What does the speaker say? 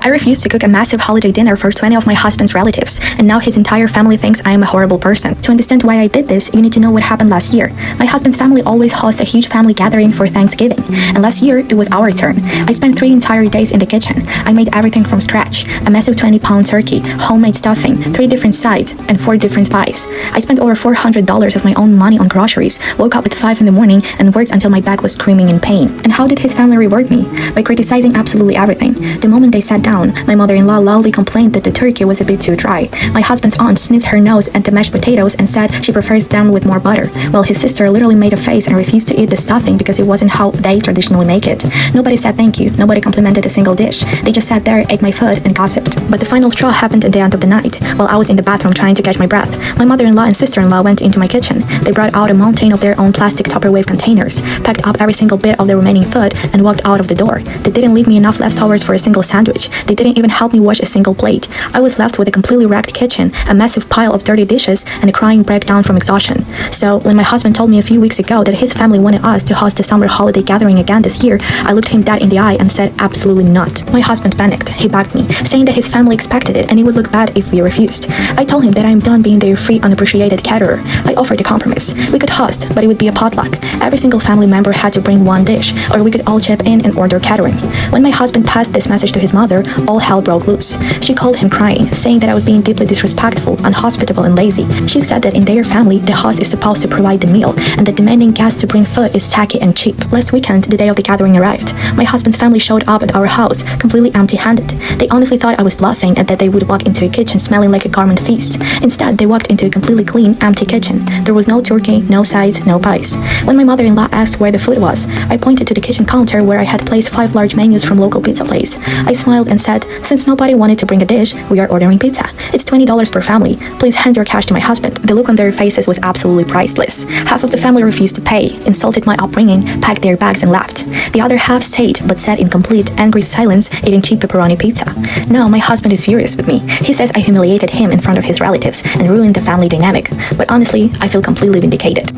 I refused to cook a massive holiday dinner for 20 of my husband's relatives, and now his entire family thinks I am a horrible person. To understand why I did this, you need to know what happened last year. My husband's family always hosts a huge family gathering for Thanksgiving, and last year it was our turn. I spent 3 entire days in the kitchen. I made everything from scratch: a massive 20-pound turkey, homemade stuffing, 3 different sides, and 4 different pies. I spent over $400 of my own money on groceries, woke up at 5 in the morning, and worked until my back was screaming in pain. And how did his family reward me? By criticizing absolutely everything. The moment they sat down, my mother-in-law loudly complained that the turkey was a bit too dry. My husband's aunt sniffed her nose at the mashed potatoes and said she prefers them with more butter, while his sister literally made a face and refused to eat the stuffing because it wasn't how they traditionally make it. Nobody said thank you, nobody complimented a single dish. They just sat there, ate my food, and gossiped. But the final straw happened at the end of the night, while I was in the bathroom trying to catch my breath. My mother-in-law and sister-in-law went into my kitchen. They brought out a mountain of their own plastic Tupperware containers, packed up every single bit of the remaining food, and walked out of the door. They didn't leave me enough leftovers for a single sandwich. They didn't even help me wash a single plate. I was left with a completely wrecked kitchen, a massive pile of dirty dishes, and a crying breakdown from exhaustion. So when my husband told me a few weeks ago that his family wanted us to host the summer holiday gathering again this year, I looked him dead in the eye and said absolutely not. My husband panicked. He begged me, saying that his family expected it and it would look bad if we refused. I told him that I am done being their free, unappreciated caterer. I offered a compromise. We could host, but it would be a potluck. Every single family member had to bring one dish, or we could all chip in and order catering. When my husband passed this message to his mother, all hell broke loose. She called him crying, saying that I was being deeply disrespectful, unhospitable, and lazy. She said that in their family, the host is supposed to provide the meal, and that demanding guests to bring food is tacky and cheap. Last weekend, the day of the gathering arrived. My husband's family showed up at our house, completely empty-handed. They honestly thought I was bluffing and that they would walk into a kitchen smelling like a garment feast. Instead, they walked into a completely clean, empty kitchen. There was no turkey, no sides, no pies. When my mother-in-law asked where the food was, I pointed to the kitchen counter where I had placed 5 large menus from local pizza place. I smiled and said, since nobody wanted to bring a dish, we are ordering pizza. It's $20 per family. Please hand your cash to my husband. The look on their faces was absolutely priceless. Half of the family refused to pay, insulted my upbringing, packed their bags and left. The other half stayed, but sat in complete, angry silence, eating cheap pepperoni pizza. Now my husband is furious with me. He says I humiliated him in front of his relatives and ruined the family dynamic. But honestly, I feel completely vindicated.